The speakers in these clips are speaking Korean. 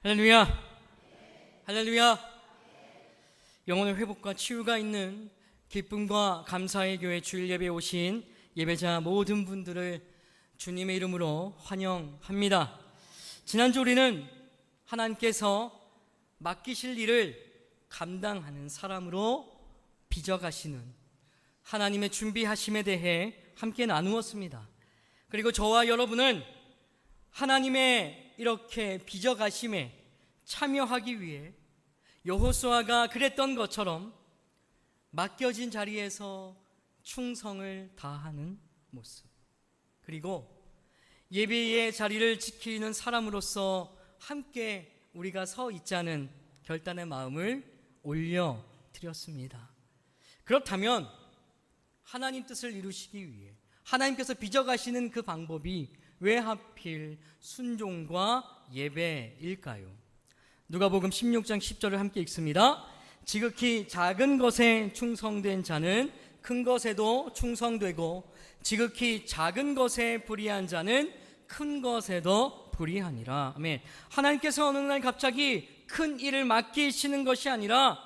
할렐루야, 할렐루야. 영혼의 회복과 치유가 있는 기쁨과 감사의 교회 주일 예배에 오신 예배자 모든 분들을 주님의 이름으로 환영합니다. 지난주 우리는 하나님께서 맡기실 일을 감당하는 사람으로 빚어가시는 하나님의 준비하심에 대해 함께 나누었습니다. 그리고 저와 여러분은 하나님의 이렇게 빚어가심에 참여하기 위해 여호수아가 그랬던 것처럼 맡겨진 자리에서 충성을 다하는 모습, 그리고 예배의 자리를 지키는 사람으로서 함께 우리가 서 있자는 결단의 마음을 올려드렸습니다. 그렇다면 하나님 뜻을 이루시기 위해 하나님께서 빚어가시는 그 방법이 왜 하필 순종과 예배일까요? 누가복음 16장 10절을 함께 읽습니다. 지극히 작은 것에 충성된 자는 큰 것에도 충성되고 지극히 작은 것에 불의한 자는 큰 것에도 불의하니라. 아멘. 하나님께서 어느 날 갑자기 큰 일을 맡기시는 것이 아니라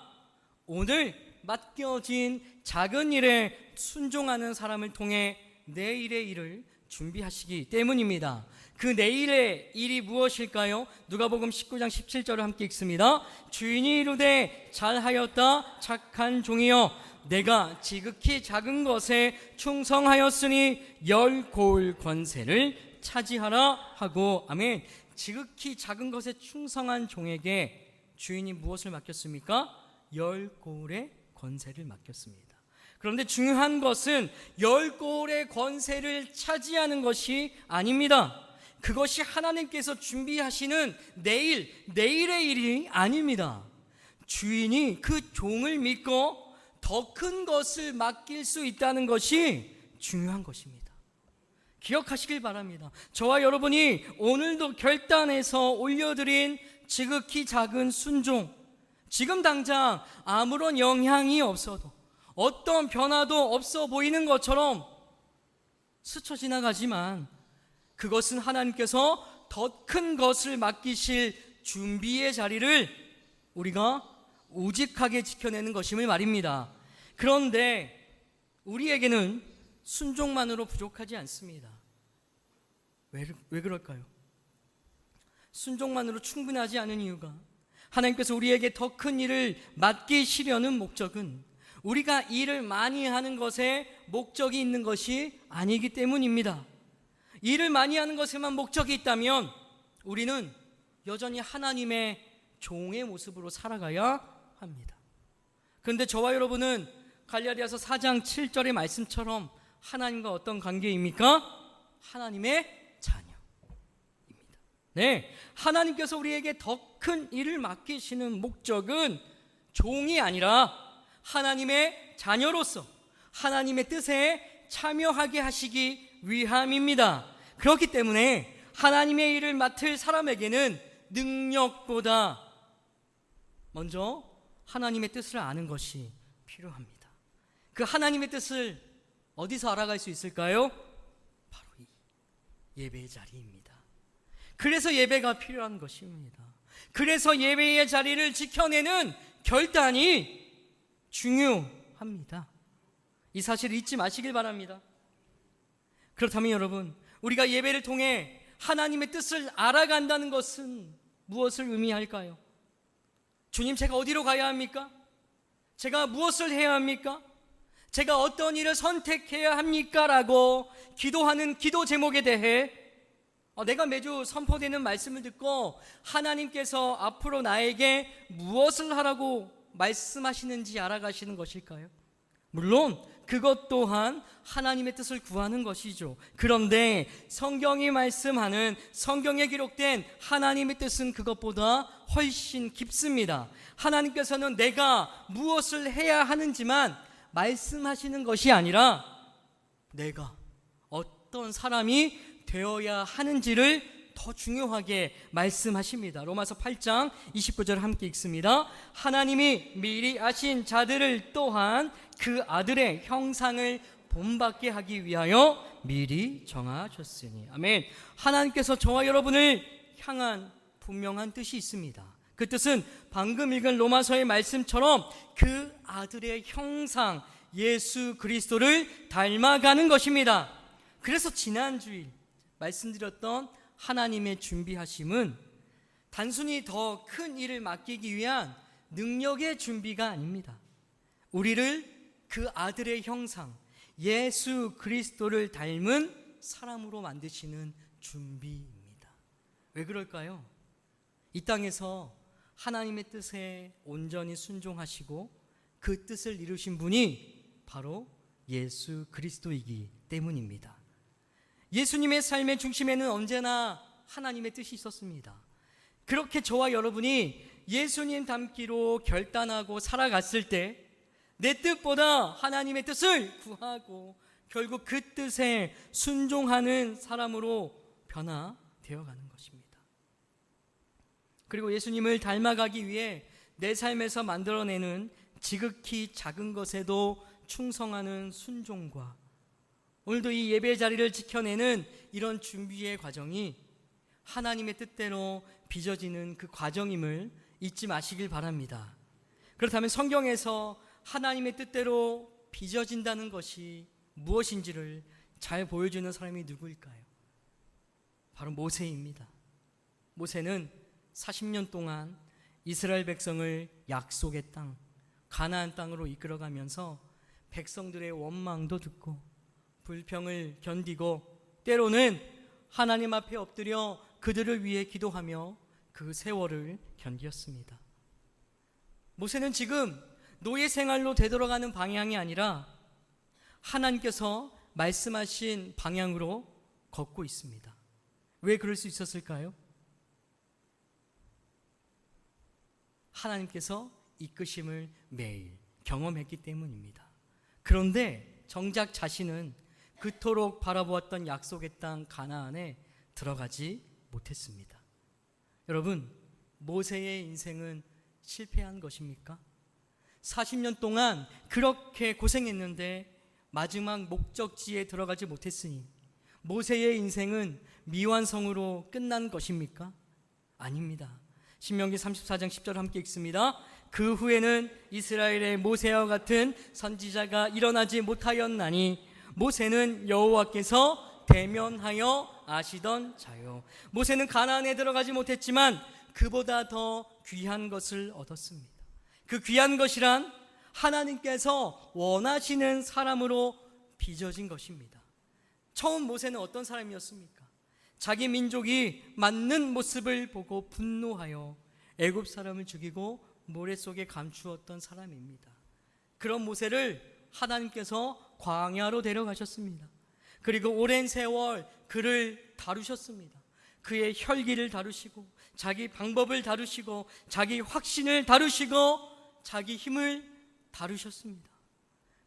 오늘 맡겨진 작은 일에 순종하는 사람을 통해 내일의 일을 준비하시기 때문입니다. 그 내일의 일이 무엇일까요? 누가복음 19장 17절을 함께 읽습니다. 주인이 이르되 잘하였다 착한 종이여 내가 지극히 작은 것에 충성하였으니 10고을 권세를 차지하라 하고. 아멘. 지극히 작은 것에 충성한 종에게 주인이 무엇을 맡겼습니까? 10고을의 권세를 맡겼습니다. 그런데 중요한 것은 10고을의 권세를 차지하는 것이 아닙니다. 그것이 하나님께서 준비하시는 내일의 일이 아닙니다. 주인이 그 종을 믿고 더 큰 것을 맡길 수 있다는 것이 중요한 것입니다. 기억하시길 바랍니다. 저와 여러분이 오늘도 결단해서 올려드린 지극히 작은 순종, 지금 당장 아무런 영향이 없어도 어떤 변화도 없어 보이는 것처럼 스쳐 지나가지만 그것은 하나님께서 더 큰 것을 맡기실 준비의 자리를 우리가 우직하게 지켜내는 것임을 말입니다. 그런데 우리에게는 순종만으로 부족하지 않습니다. 왜 그럴까요? 순종만으로 충분하지 않은 이유가, 하나님께서 우리에게 더 큰 일을 맡기시려는 목적은 우리가 일을 많이 하는 것에 목적이 있는 것이 아니기 때문입니다. 일을 많이 하는 것에만 목적이 있다면 우리는 여전히 하나님의 종의 모습으로 살아가야 합니다. 그런데 저와 여러분은 갈라디아서 4장 7절의 말씀처럼 하나님과 어떤 관계입니까? 하나님의 자녀입니다. 네, 하나님께서 우리에게 더 큰 일을 맡기시는 목적은 종이 아니라 하나님의 자녀로서 하나님의 뜻에 참여하게 하시기 위함입니다. 그렇기 때문에 하나님의 일을 맡을 사람에게는 능력보다 먼저 하나님의 뜻을 아는 것이 필요합니다. 그 하나님의 뜻을 어디서 알아갈 수 있을까요? 바로 이 예배의 자리입니다. 그래서 예배가 필요한 것입니다. 그래서 예배의 자리를 지켜내는 결단이 중요합니다. 이 사실을 잊지 마시길 바랍니다. 그렇다면 여러분, 우리가 예배를 통해 하나님의 뜻을 알아간다는 것은 무엇을 의미할까요? 주님, 제가 어디로 가야 합니까? 제가 무엇을 해야 합니까? 제가 어떤 일을 선택해야 합니까? 라고 기도하는 기도 제목에 대해 내가 매주 선포되는 말씀을 듣고 하나님께서 앞으로 나에게 무엇을 하라고 말씀하시는지 알아가시는 것일까요? 물론 그것 또한 하나님의 뜻을 구하는 것이죠. 그런데 성경이 말씀하는, 성경에 기록된 하나님의 뜻은 그것보다 훨씬 깊습니다. 하나님께서는 내가 무엇을 해야 하는지만 말씀하시는 것이 아니라 내가 어떤 사람이 되어야 하는지를 더 중요하게 말씀하십니다. 로마서 8장 29절 함께 읽습니다. 하나님이 미리 아신 자들을 또한 그 아들의 형상을 본받게 하기 위하여 미리 정하셨으니. 아멘. 하나님께서 저와 여러분을 향한 분명한 뜻이 있습니다. 그 뜻은 방금 읽은 로마서의 말씀처럼 그 아들의 형상 예수 그리스도를 닮아가는 것입니다. 그래서 지난주일 말씀드렸던 하나님의 준비하심은 단순히 더 큰 일을 맡기기 위한 능력의 준비가 아닙니다. 우리를 그 아들의 형상 예수 그리스도를 닮은 사람으로 만드시는 준비입니다. 왜 그럴까요? 이 땅에서 하나님의 뜻에 온전히 순종하시고 그 뜻을 이루신 분이 바로 예수 그리스도이기 때문입니다. 예수님의 삶의 중심에는 언제나 하나님의 뜻이 있었습니다. 그렇게 저와 여러분이 예수님 닮기로 결단하고 살아갔을 때 내 뜻보다 하나님의 뜻을 구하고 결국 그 뜻에 순종하는 사람으로 변화되어 가는 것입니다. 그리고 예수님을 닮아가기 위해 내 삶에서 만들어내는 지극히 작은 것에도 충성하는 순종과 오늘도 이 예배 자리를 지켜내는 이런 준비의 과정이 하나님의 뜻대로 빚어지는 그 과정임을 잊지 마시길 바랍니다. 그렇다면 성경에서 하나님의 뜻대로 빚어진다는 것이 무엇인지를 잘 보여주는 사람이 누구일까요? 바로 모세입니다. 모세는 40년 동안 이스라엘 백성을 약속의 땅, 가나안 땅으로 이끌어가면서 백성들의 원망도 듣고 불평을 견디고 때로는 하나님 앞에 엎드려 그들을 위해 기도하며 그 세월을 견디었습니다. 모세는 지금 노예 생활로 되돌아가는 방향이 아니라 하나님께서 말씀하신 방향으로 걷고 있습니다. 왜 그럴 수 있었을까요? 하나님께서 이끄심을 매일 경험했기 때문입니다. 그런데 정작 자신은 그토록 바라보았던 약속의 땅 가나안에 들어가지 못했습니다. 여러분, 모세의 인생은 실패한 것입니까? 40년 동안 그렇게 고생했는데 마지막 목적지에 들어가지 못했으니 모세의 인생은 미완성으로 끝난 것입니까? 아닙니다. 신명기 34장 10절 함께 읽습니다. 그 후에는 이스라엘의 모세와 같은 선지자가 일어나지 못하였나니 모세는 여호와께서 대면하여 아시던 자요. 모세는 가나안에 들어가지 못했지만 그보다 더 귀한 것을 얻었습니다. 그 귀한 것이란 하나님께서 원하시는 사람으로 빚어진 것입니다. 처음 모세는 어떤 사람이었습니까? 자기 민족이 맞는 모습을 보고 분노하여 애굽 사람을 죽이고 모래 속에 감추었던 사람입니다. 그런 모세를 하나님께서 광야로 데려가셨습니다. 그리고 오랜 세월 그를 다루셨습니다. 그의 혈기를 다루시고 자기 방법을 다루시고 자기 확신을 다루시고 자기 힘을 다루셨습니다.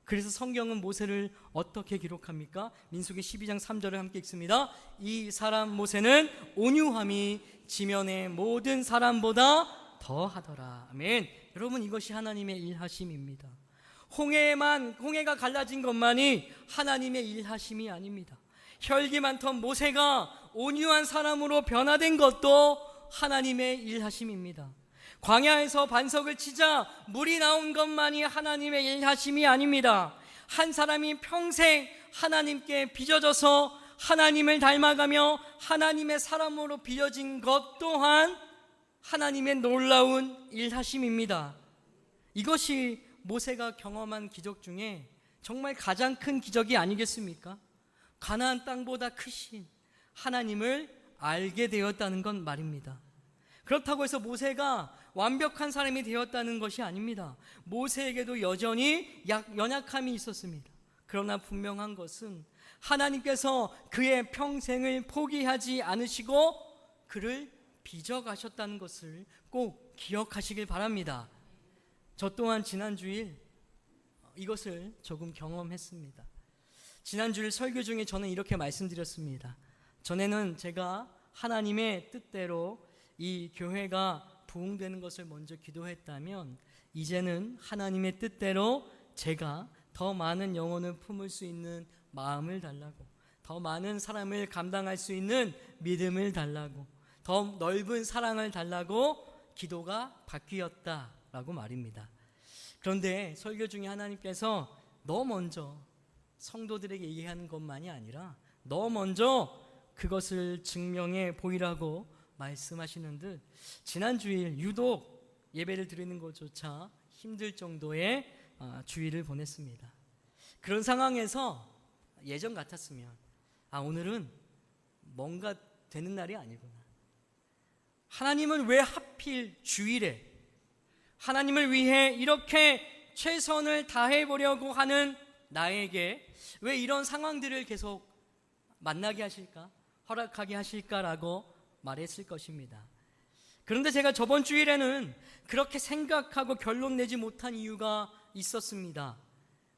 그래서 성경은 모세를 어떻게 기록합니까? 민수기 12장 3절을 함께 읽습니다. 이 사람 모세는 온유함이 지면의 모든 사람보다 더하더라. 아멘. 여러분, 이것이 하나님의 일하심입니다. 홍해가 갈라진 것만이 하나님의 일하심이 아닙니다. 혈기 많던 모세가 온유한 사람으로 변화된 것도 하나님의 일하심입니다. 광야에서 반석을 치자 물이 나온 것만이 하나님의 일하심이 아닙니다. 한 사람이 평생 하나님께 빚어져서 하나님을 닮아가며 하나님의 사람으로 빚어진 것 또한 하나님의 놀라운 일하심입니다. 이것이 모세가 경험한 기적 중에 정말 가장 큰 기적이 아니겠습니까? 가나안 땅보다 크신 하나님을 알게 되었다는 건 말입니다. 그렇다고 해서 모세가 완벽한 사람이 되었다는 것이 아닙니다. 모세에게도 여전히 연약함이 있었습니다. 그러나 분명한 것은 하나님께서 그의 평생을 포기하지 않으시고 그를 빚어가셨다는 것을 꼭 기억하시길 바랍니다. 저 또한 지난주일 이것을 조금 경험했습니다. 지난주일 설교 중에 저는 이렇게 말씀드렸습니다. 전에는 제가 하나님의 뜻대로 이 교회가 부흥되는 것을 먼저 기도했다면 이제는 하나님의 뜻대로 제가 더 많은 영혼을 품을 수 있는 마음을 달라고, 더 많은 사람을 감당할 수 있는 믿음을 달라고, 더 더 넓은 사랑을 달라고 기도가 바뀌었다라고 말입니다. 그런데 설교 중에 하나님께서 너 먼저 성도들에게 얘기하는 것만이 아니라 너 먼저 그것을 증명해 보이라고 말씀하시는 듯 지난 주일 유독 예배를 드리는 것조차 힘들 정도의 주일을 보냈습니다. 그런 상황에서 예전 같았으면 오늘은 뭔가 되는 날이 아니구나. 하나님은 왜 하필 주일에 하나님을 위해 이렇게 최선을 다해보려고 하는 나에게 왜 이런 상황들을 계속 만나게 하실까? 허락하게 하실까라고 말했을 것입니다. 그런데 제가 저번 주일에는 그렇게 생각하고 결론 내지 못한 이유가 있었습니다.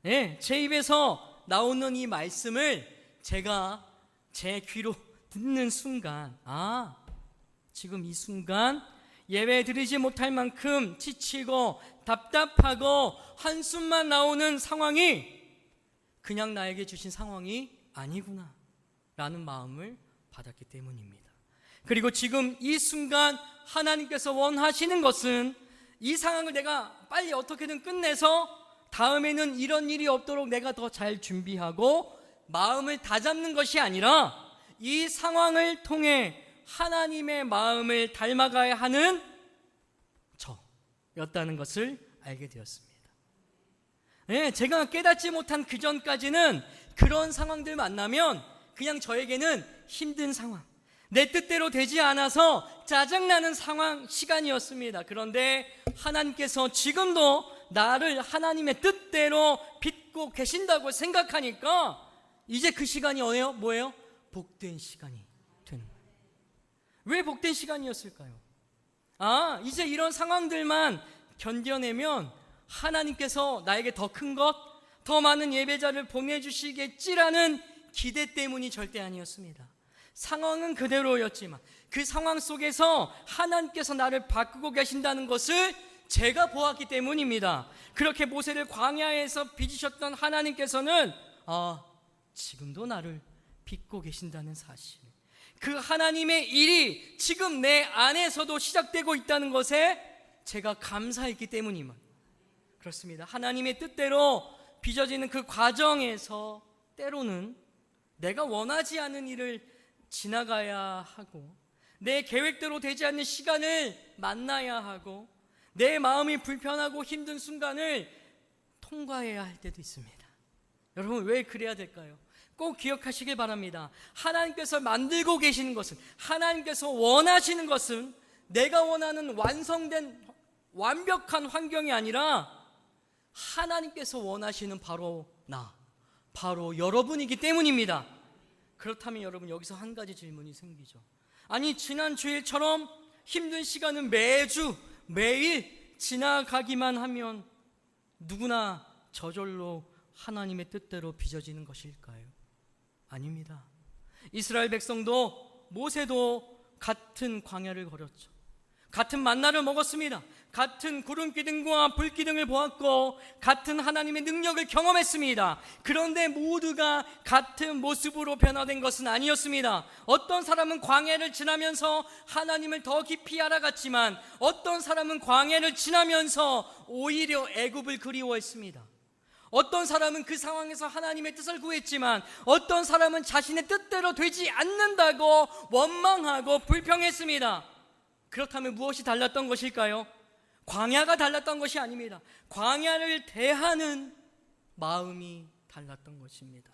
네, 제 입에서 나오는 이 말씀을 제가 제 귀로 듣는 순간 지금 이 순간 예배 드리지 못할 만큼 지치고 답답하고 한숨만 나오는 상황이 그냥 나에게 주신 상황이 아니구나 라는 마음을 받았기 때문입니다. 그리고 지금 이 순간 하나님께서 원하시는 것은 이 상황을 내가 빨리 어떻게든 끝내서 다음에는 이런 일이 없도록 내가 더 잘 준비하고 마음을 다잡는 것이 아니라 이 상황을 통해 하나님의 마음을 닮아가야 하는 저였다는 것을 알게 되었습니다. 네, 제가 깨닫지 못한 그 전까지는 그런 상황들 만나면 그냥 저에게는 힘든 상황, 내 뜻대로 되지 않아서 짜증나는 상황, 시간이었습니다. 그런데 하나님께서 지금도 나를 하나님의 뜻대로 빚고 계신다고 생각하니까 이제 그 시간이 뭐예요? 복된 시간이 되는 거예요. 왜 복된 시간이었을까요? 이제 이런 상황들만 견뎌내면 하나님께서 나에게 더 큰 것, 더 많은 예배자를 보내주시겠지라는 기대 때문이 절대 아니었습니다. 상황은 그대로였지만 그 상황 속에서 하나님께서 나를 바꾸고 계신다는 것을 제가 보았기 때문입니다. 그렇게 모세를 광야에서 빚으셨던 하나님께서는 지금도 나를 빚고 계신다는 사실, 그 하나님의 일이 지금 내 안에서도 시작되고 있다는 것에 제가 감사했기 때문이만 그렇습니다. 하나님의 뜻대로 빚어지는 그 과정에서 때로는 내가 원하지 않은 일을 지나가야 하고 내 계획대로 되지 않는 시간을 만나야 하고 내 마음이 불편하고 힘든 순간을 통과해야 할 때도 있습니다. 여러분, 왜 그래야 될까요? 꼭 기억하시길 바랍니다. 하나님께서 만들고 계시는 것은, 하나님께서 원하시는 것은 내가 원하는 완성된 완벽한 환경이 아니라 하나님께서 원하시는 바로 바로 여러분이기 때문입니다. 그렇다면 여러분, 여기서 한 가지 질문이 생기죠. 지난 주일처럼 힘든 시간은 매일 지나가기만 하면 누구나 저절로 하나님의 뜻대로 빚어지는 것일까요? 아닙니다. 이스라엘 백성도 모세도 같은 광야를 걸었죠. 같은 만나를 먹었습니다. 같은 구름 기둥과 불 기둥을 보았고 같은 하나님의 능력을 경험했습니다. 그런데 모두가 같은 모습으로 변화된 것은 아니었습니다. 어떤 사람은 광야를 지나면서 하나님을 더 깊이 알아갔지만 어떤 사람은 광야를 지나면서 오히려 애굽을 그리워했습니다. 어떤 사람은 그 상황에서 하나님의 뜻을 구했지만 어떤 사람은 자신의 뜻대로 되지 않는다고 원망하고 불평했습니다. 그렇다면 무엇이 달랐던 것일까요? 광야가 달랐던 것이 아닙니다. 광야를 대하는 마음이 달랐던 것입니다.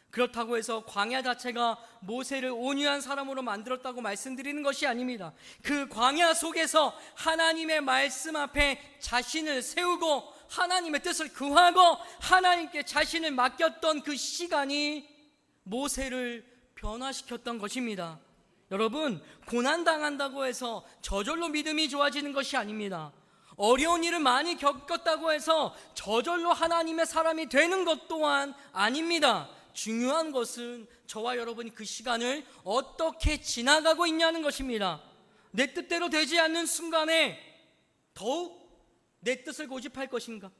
그렇다고 해서 광야 자체가 모세를 온유한 사람으로 만들었다고 말씀드리는 것이 아닙니다. 그 광야 속에서 하나님의 말씀 앞에 자신을 세우고 하나님의 뜻을 구하고 하나님께 자신을 맡겼던 그 시간이 모세를 변화시켰던 것입니다. 여러분, 고난당한다고 해서 저절로 믿음이 좋아지는 것이 아닙니다. 어려운 일을 많이 겪었다고 해서 저절로 하나님의 사람이 되는 것 또한 아닙니다. 중요한 것은 저와 여러분이 그 시간을 어떻게 지나가고 있냐는 것입니다. 내 뜻대로 되지 않는 순간에 더욱 내 뜻을 고집할 것인가?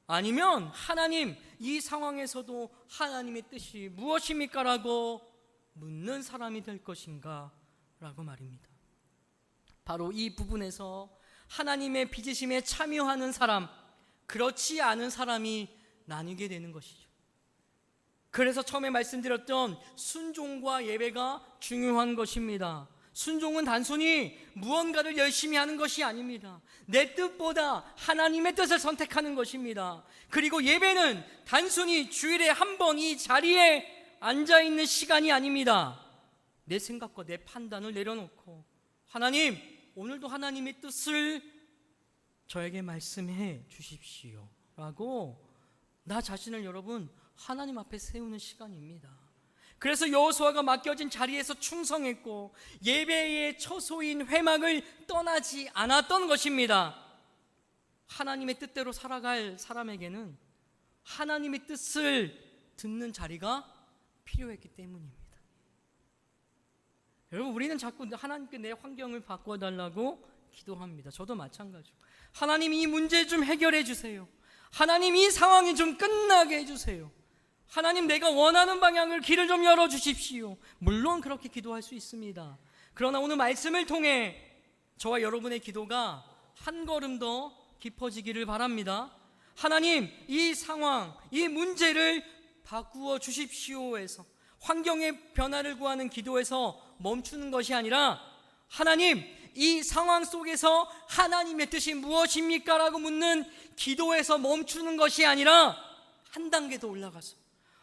아니면 하나님, 이 상황에서도 하나님의 뜻이 무엇입니까? 라고 묻는 사람이 될 것인가? 라고 말입니다. 바로 이 부분에서 하나님의 빚으심에 참여하는 사람, 그렇지 않은 사람이 나뉘게 되는 것이죠. 그래서 처음에 말씀드렸던 순종과 예배가 중요한 것입니다. 순종은 단순히 무언가를 열심히 하는 것이 아닙니다. 내 뜻보다 하나님의 뜻을 선택하는 것입니다. 그리고 예배는 단순히 주일에 한 번 이 자리에 앉아있는 시간이 아닙니다. 내 생각과 내 판단을 내려놓고 하나님, 오늘도 하나님의 뜻을 저에게 말씀해 주십시오 라고 나 자신을 여러분 하나님 앞에 세우는 시간입니다. 그래서 여호수아가 맡겨진 자리에서 충성했고 예배의 처소인 회막을 떠나지 않았던 것입니다. 하나님의 뜻대로 살아갈 사람에게는 하나님의 뜻을 듣는 자리가 필요했기 때문입니다. 여러분, 우리는 자꾸 하나님께 내 환경을 바꿔달라고 기도합니다. 저도 마찬가지고 하나님 이 문제 좀 해결해 주세요. 하나님 이 상황이 좀 끝나게 해주세요. 하나님 내가 원하는 방향을 길을 좀 열어주십시오. 물론 그렇게 기도할 수 있습니다. 그러나 오늘 말씀을 통해 저와 여러분의 기도가 한 걸음 더 깊어지기를 바랍니다. 하나님 이 상황, 이 문제를 바꾸어 주십시오 해서 환경의 변화를 구하는 기도에서 멈추는 것이 아니라 하나님 이 상황 속에서 하나님의 뜻이 무엇입니까? 라고 묻는 기도에서 멈추는 것이 아니라 한 단계 더 올라가서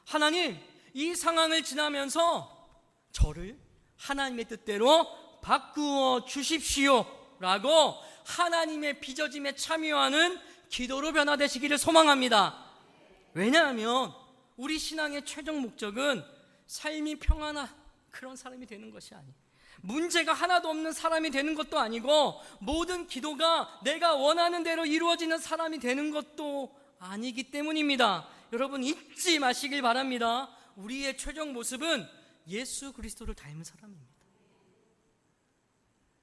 하나님 이 상황을 지나면서 저를 하나님의 뜻대로 바꾸어 주십시오 라고 하나님의 빚어짐에 참여하는 기도로 변화되시기를 소망합니다. 왜냐하면 우리 신앙의 최종 목적은 삶이 평안한 그런 사람이 되는 것이 아니에요. 문제가 하나도 없는 사람이 되는 것도 아니고 모든 기도가 내가 원하는 대로 이루어지는 사람이 되는 것도 아니기 때문입니다. 여러분 잊지 마시길 바랍니다. 우리의 최종 모습은 예수 그리스도를 닮은 사람입니다.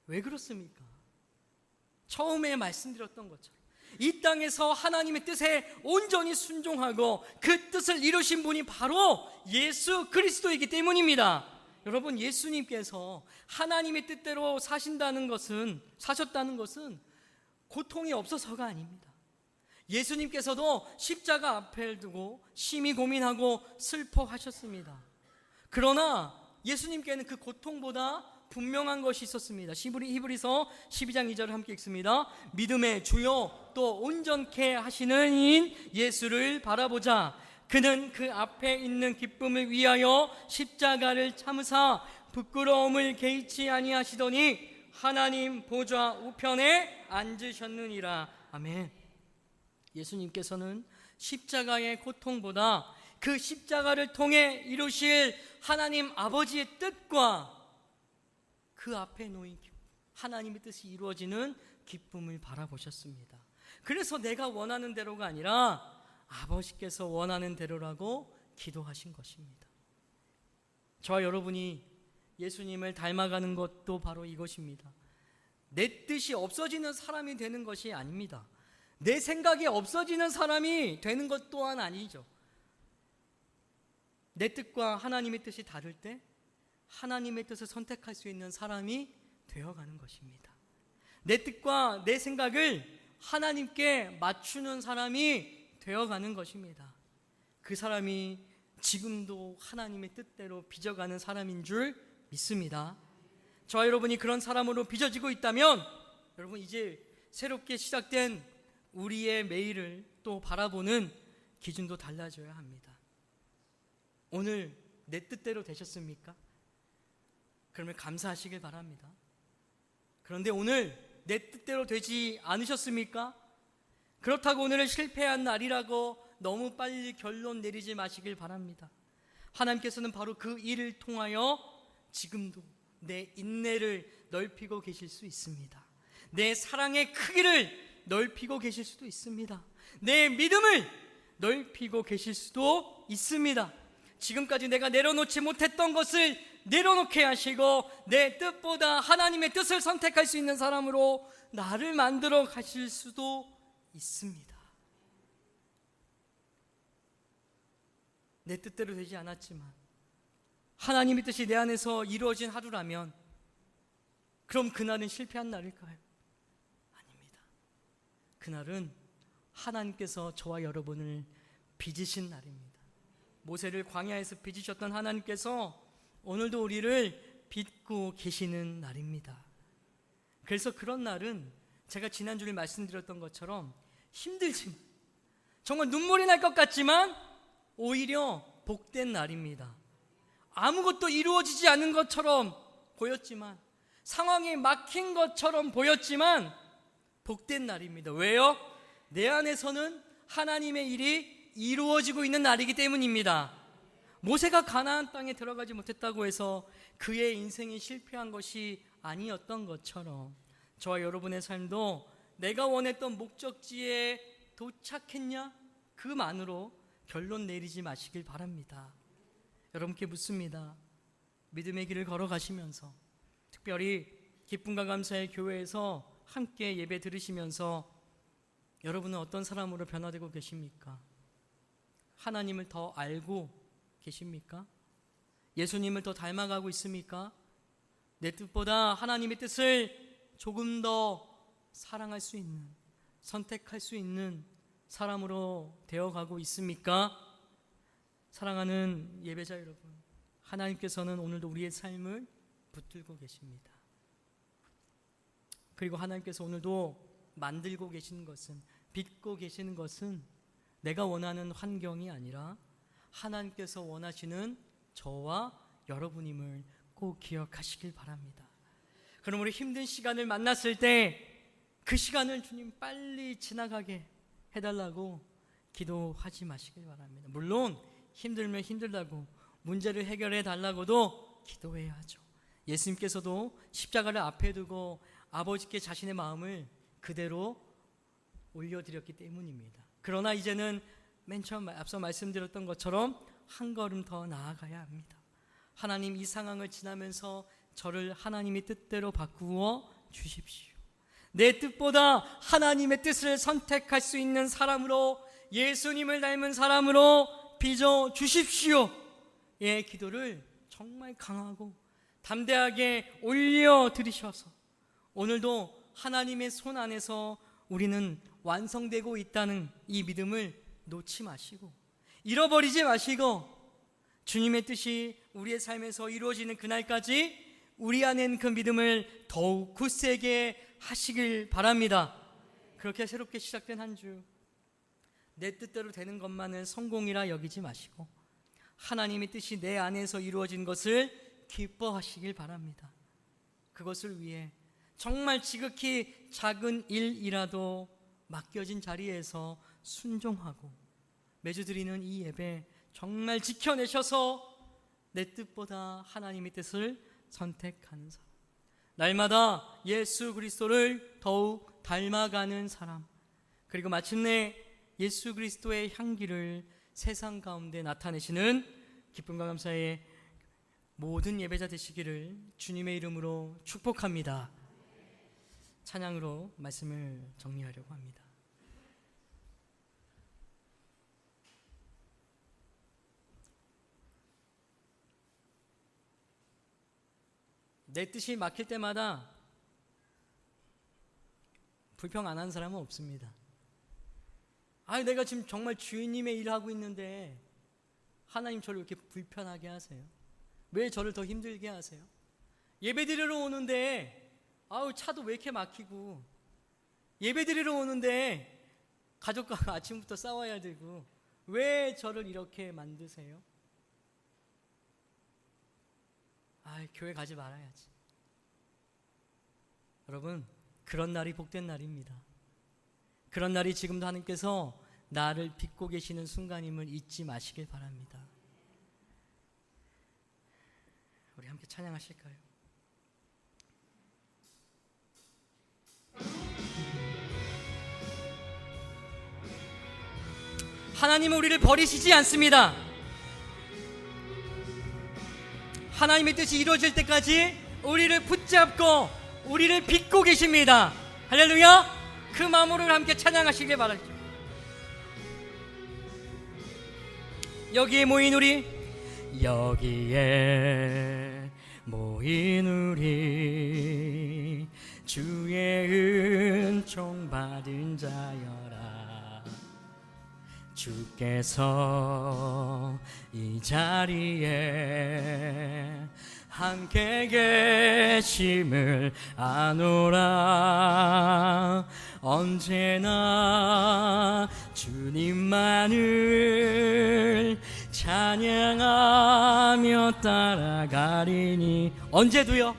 왜 그렇습니까? 처음에 말씀드렸던 것처럼 이 땅에서 하나님의 뜻에 온전히 순종하고 그 뜻을 이루신 분이 바로 예수 그리스도이기 때문입니다. 여러분 예수님께서 하나님의 뜻대로 사셨다는 것은 고통이 없어서가 아닙니다. 예수님께서도 십자가 앞에 두고 심히 고민하고 슬퍼하셨습니다. 그러나 예수님께는 그 고통보다 분명한 것이 있었습니다. 히브리서 12장 2절을 함께 읽습니다. 믿음의 주요 또 온전케 하시는 이인 예수를 바라보자. 그는 그 앞에 있는 기쁨을 위하여 십자가를 참으사 부끄러움을 개의치 아니하시더니 하나님 보좌 우편에 앉으셨느니라. 아멘. 예수님께서는 십자가의 고통보다 그 십자가를 통해 이루실 하나님 아버지의 뜻과 그 앞에 놓인 하나님의 뜻이 이루어지는 기쁨을 바라보셨습니다. 그래서 내가 원하는 대로가 아니라 아버지께서 원하는 대로라고 기도하신 것입니다. 저와 여러분이 예수님을 닮아가는 것도 바로 이것입니다. 내 뜻이 없어지는 사람이 되는 것이 아닙니다. 내 생각이 없어지는 사람이 되는 것 또한 아니죠. 내 뜻과 하나님의 뜻이 다를 때 하나님의 뜻을 선택할 수 있는 사람이 되어가는 것입니다. 내 뜻과 내 생각을 하나님께 맞추는 사람이 되어가는 것입니다. 그 사람이 지금도 하나님의 뜻대로 빚어가는 사람인 줄 믿습니다. 저와 여러분이 그런 사람으로 빚어지고 있다면 여러분 이제 새롭게 시작된 우리의 매일을 또 바라보는 기준도 달라져야 합니다. 오늘 내 뜻대로 되셨습니까? 그러면 감사하시길 바랍니다. 그런데 오늘 내 뜻대로 되지 않으셨습니까? 그렇다고 오늘은 실패한 날이라고 너무 빨리 결론 내리지 마시길 바랍니다. 하나님께서는 바로 그 일을 통하여 지금도 내 인내를 넓히고 계실 수 있습니다. 내 사랑의 크기를 넓히고 계실 수도 있습니다. 내 믿음을 넓히고 계실 수도 있습니다. 지금까지 내가 내려놓지 못했던 것을 내려놓게 하시고 내 뜻보다 하나님의 뜻을 선택할 수 있는 사람으로 나를 만들어 가실 수도 있습니다. 내 뜻대로 되지 않았지만 하나님의 뜻이 내 안에서 이루어진 하루라면 그럼 그날은 실패한 날일까요? 아닙니다. 그날은 하나님께서 저와 여러분을 빚으신 날입니다. 모세를 광야에서 빚으셨던 하나님께서 오늘도 우리를 빚고 계시는 날입니다. 그래서 그런 날은 제가 지난주에 말씀드렸던 것처럼 힘들지만, 정말 눈물이 날 것 같지만 오히려 복된 날입니다. 아무것도 이루어지지 않은 것처럼 보였지만, 상황이 막힌 것처럼 보였지만 복된 날입니다. 왜요? 내 안에서는 하나님의 일이 이루어지고 있는 날이기 때문입니다. 모세가 가나안 땅에 들어가지 못했다고 해서 그의 인생이 실패한 것이 아니었던 것처럼 저와 여러분의 삶도 내가 원했던 목적지에 도착했냐? 그만으로 결론 내리지 마시길 바랍니다. 여러분께 묻습니다. 믿음의 길을 걸어가시면서, 특별히 기쁨과 감사의 교회에서 함께 예배 들으시면서 여러분은 어떤 사람으로 변화되고 계십니까? 하나님을 더 알고 계십니까? 예수님을 더 닮아가고 있습니까? 내 뜻보다 하나님의 뜻을 조금 더 사랑할 수 있는, 선택할 수 있는 사람으로 되어가고 있습니까? 사랑하는 예배자 여러분, 하나님께서는 오늘도 우리의 삶을 붙들고 계십니다. 그리고 하나님께서 오늘도 만들고 계시는 것은, 빚고 계시는 것은 내가 원하는 환경이 아니라 하나님께서 원하시는 저와 여러분임을 꼭 기억하시길 바랍니다. 그럼 우리 힘든 시간을 만났을 때 그 시간을 주님 빨리 지나가게 해달라고 기도하지 마시길 바랍니다. 물론 힘들면 힘들다고, 문제를 해결해 달라고도 기도해야 하죠. 예수님께서도 십자가를 앞에 두고 아버지께 자신의 마음을 그대로 올려드렸기 때문입니다. 그러나 이제는 맨 처음 앞서 말씀드렸던 것처럼 한 걸음 더 나아가야 합니다. 하나님, 이 상황을 지나면서 저를 하나님의 뜻대로 바꾸어 주십시오. 내 뜻보다 하나님의 뜻을 선택할 수 있는 사람으로, 예수님을 닮은 사람으로 빚어 주십시오. 예, 기도를 정말 강하고 담대하게 올려드리셔서 오늘도 하나님의 손 안에서 우리는 완성되고 있다는 이 믿음을 놓지 마시고, 잃어버리지 마시고, 주님의 뜻이 우리의 삶에서 이루어지는 그날까지 우리 안엔 그 믿음을 더욱 굳세게 하시길 바랍니다. 그렇게 새롭게 시작된 한 주, 내 뜻대로 되는 것만은 성공이라 여기지 마시고 하나님의 뜻이 내 안에서 이루어진 것을 기뻐하시길 바랍니다. 그것을 위해 정말 지극히 작은 일이라도 맡겨진 자리에서 순종하고 매주 드리는 이 예배 정말 지켜내셔서 내 뜻보다 하나님의 뜻을 선택하는 사람, 날마다 예수 그리스도를 더욱 닮아가는 사람, 그리고 마침내 예수 그리스도의 향기를 세상 가운데 나타내시는 기쁨과 감사의 모든 예배자 되시기를 주님의 이름으로 축복합니다. 찬양으로 말씀을 정리하려고 합니다. 내 뜻이 막힐 때마다 불평 안 하는 사람은 없습니다. 내가 지금 정말 주인님의 일을 하고 있는데 하나님 저를 이렇게 불편하게 하세요? 왜 저를 더 힘들게 하세요? 예배 드리러 오는데 차도 왜 이렇게 막히고, 예배 드리러 오는데 가족과 아침부터 싸워야 되고, 왜 저를 이렇게 만드세요? 교회 가지 말아야지. 여러분, 그런 날이 복된 날입니다. 그런 날이 지금도 하나님께서 나를 빚고 계시는 순간임을 잊지 마시길 바랍니다. 우리 함께 찬양하실까요? 하나님은 우리를 버리시지 않습니다. 하나님의 뜻이 이루어질 때까지 우리를 붙잡고 우리를 빚고 계십니다. 할렐루야! 그 마음으로 함께 찬양하시길 바랍니다. 여기에 모인 우리, 여기에 모인 우리 주의 은총 받은 자여라. 주께서 이 자리에 함께 계심을 아노라. 언제나 주님만을 찬양하며 따라가리니. 언제도요.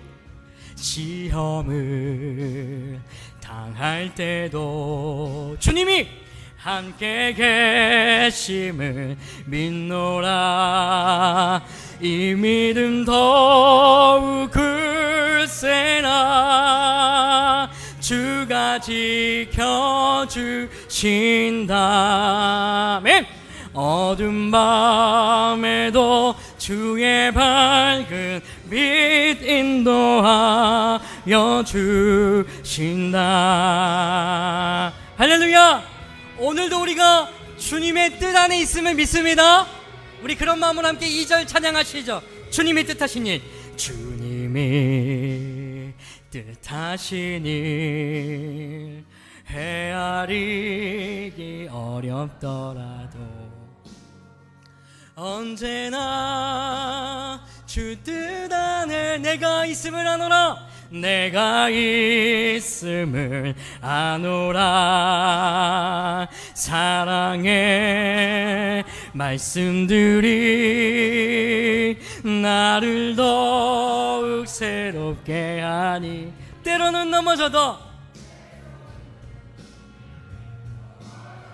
시험을 당할 때도 주님이 함께 계심을 믿노라. 이 믿음 더욱 굳세나 주가 지켜주신다. 아멘. 어두운 밤에도 주의 밝은 빛 인도하여 주신다. 할렐루야. 오늘도 우리가 주님의 뜻 안에 있음을 믿습니다. 우리 그런 마음으로 함께 2절 찬양하시죠. 주님이 뜻하신 일. 주님이 뜻하신 일 헤아리기 어렵더라도 언제나 주 뜻 안에 내가 있음을 아노라. 내가 있음을 아노라. 사랑의 말씀들이 나를 더욱 새롭게 하니. 때로는 넘어져도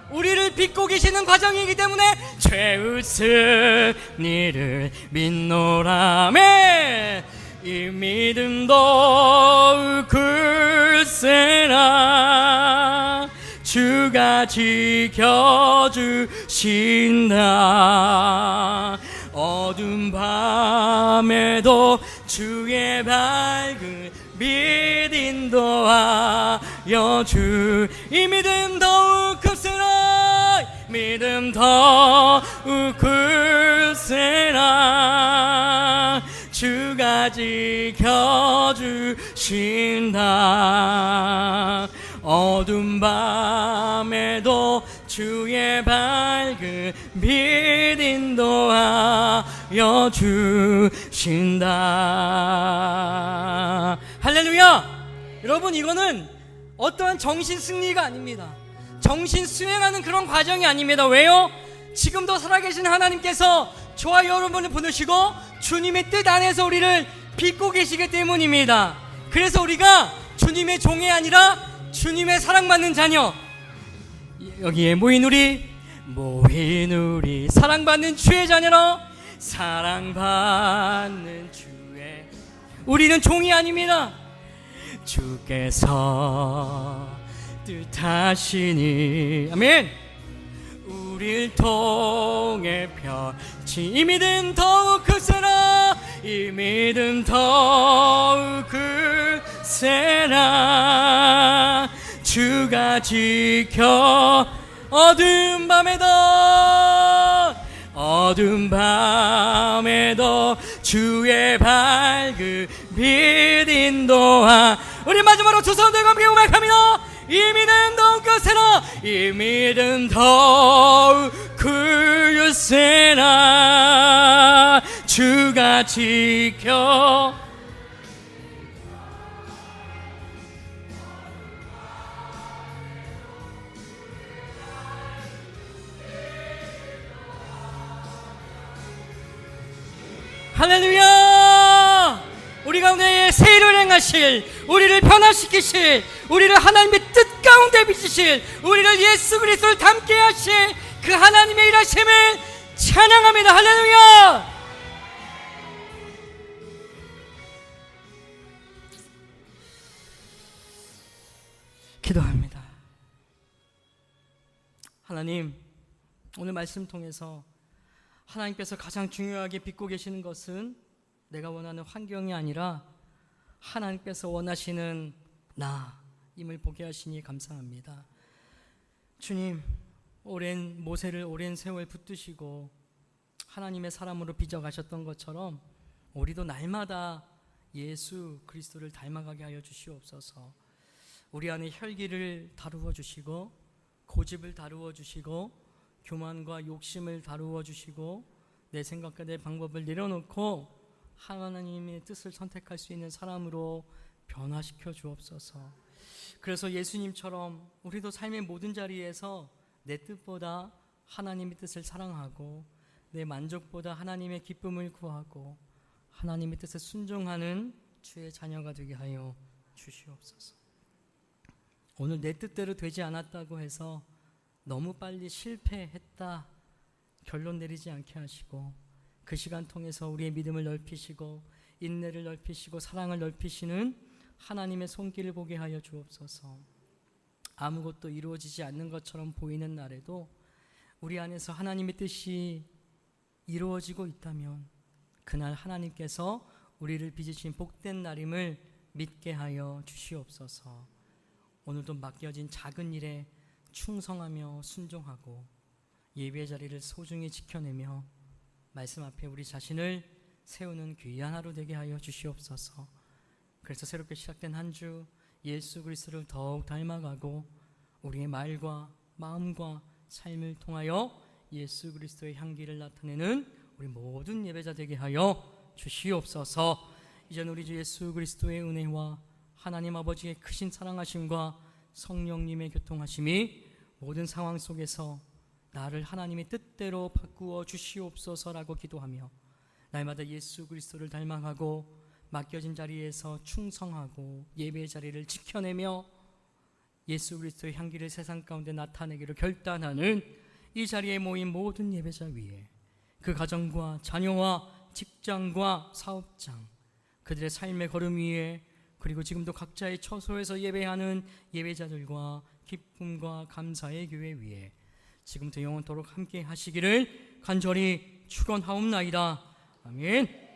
우리를 빚고 계시는 과정이기 때문에 죄웃을 일을 믿노라. 아멘. 이 믿음 더욱 굳세나 주가 지켜주신다. 어두운 밤에도 주의 밝은 빛 인도하여 주. 이 믿음 더욱 굳세나 믿음 더욱 굳세나 주가 지켜주신다. 어두운 밤에도 주의 밝은 빛 인도하여 주신다. 할렐루야. 여러분, 이거는 어떠한 정신 승리가 아닙니다. 정신 수행하는 그런 과정이 아닙니다. 왜요? 지금도 살아계신 하나님께서 저와 여러분을 보내시고 주님의 뜻 안에서 우리를 빚고 계시기 때문입니다. 그래서 우리가 주님의 종이 아니라 주님의 사랑받는 자녀, 여기에 모인 우리 사랑받는 주의 자녀로 사랑받는 주의, 우리는 종이 아닙니다. 주께서 뜻하시니. 아멘. 우릴 통해 펼치 이 믿음 더욱 굳세나. 이 믿음 더욱 굳세나 주가 지켜. 어두운 밤에도 주의 밝은 빛 인도하. 우리 마지막으로 두 손 들고 함께 고백합니다. 이 믿음 더욱 굳세나. 이 믿음 더욱 굳세나 주가 지켜. 할렐루야. 우리 가운데 새 일을 행하실, 우리를 변화시키실, 우리를 하나님의 뜻 가운데 비치실, 우리를 예수 그리스도를 닮게 하실 그 하나님의 일하심을 찬양합니다. 할렐루야. 기도합니다. 하나님, 오늘 말씀 통해서 하나님께서 가장 중요하게 빚고 계시는 것은 내가 원하는 환경이 아니라 하나님께서 원하시는 나임을 보게 하시니 감사합니다. 주님, 모세를 오랜 세월 붙드시고 하나님의 사람으로 빚어가셨던 것처럼 우리도 날마다 예수 그리스도를 닮아가게 하여 주시옵소서. 우리 안에 혈기를 다루어 주시고 고집을 다루어 주시고 교만과 욕심을 다루어 주시고 내 생각과 내 방법을 내려놓고 하나님의 뜻을 선택할 수 있는 사람으로 변화시켜 주옵소서. 그래서 예수님처럼 우리도 삶의 모든 자리에서 내 뜻보다 하나님의 뜻을 사랑하고 내 만족보다 하나님의 기쁨을 구하고 하나님의 뜻에 순종하는 주의 자녀가 되게 하여 주시옵소서. 오늘 내 뜻대로 되지 않았다고 해서 너무 빨리 실패했다 결론 내리지 않게 하시고 그 시간 통해서 우리의 믿음을 넓히시고 인내를 넓히시고 사랑을 넓히시는 하나님의 손길을 보게 하여 주옵소서. 아무것도 이루어지지 않는 것처럼 보이는 날에도 우리 안에서 하나님의 뜻이 이루어지고 있다면 그날 하나님께서 우리를 빚으신 복된 날임을 믿게 하여 주시옵소서. 오늘도 맡겨진 작은 일에 충성하며 순종하고 예배의 자리를 소중히 지켜내며 말씀 앞에 우리 자신을 세우는 귀한 하루 되게 하여 주시옵소서. 그래서 새롭게 시작된 한 주 예수 그리스도를 더욱 닮아가고 우리의 말과 마음과 삶을 통하여 예수 그리스도의 향기를 나타내는 우리 모든 예배자 되게 하여 주시옵소서. 이제는 우리 주 예수 그리스도의 은혜와 하나님 아버지의 크신 사랑하심과 성령님의 교통하심이 모든 상황 속에서 나를 하나님의 뜻대로 바꾸어 주시옵소서라고 기도하며 날마다 예수 그리스도를 닮아가고 맡겨진 자리에서 충성하고 예배의 자리를 지켜내며 예수 그리스도의 향기를 세상 가운데 나타내기로 결단하는 이 자리에 모인 모든 예배자 위에 그 가정과 자녀와 직장과 사업장 그들의 삶의 걸음 위에 그리고 지금도 각자의 처소에서 예배하는 예배자들과 기쁨과 감사의 교회 위에 지금부터 영원토록 함께 하시기를 간절히 축원하옵나이다. 아멘.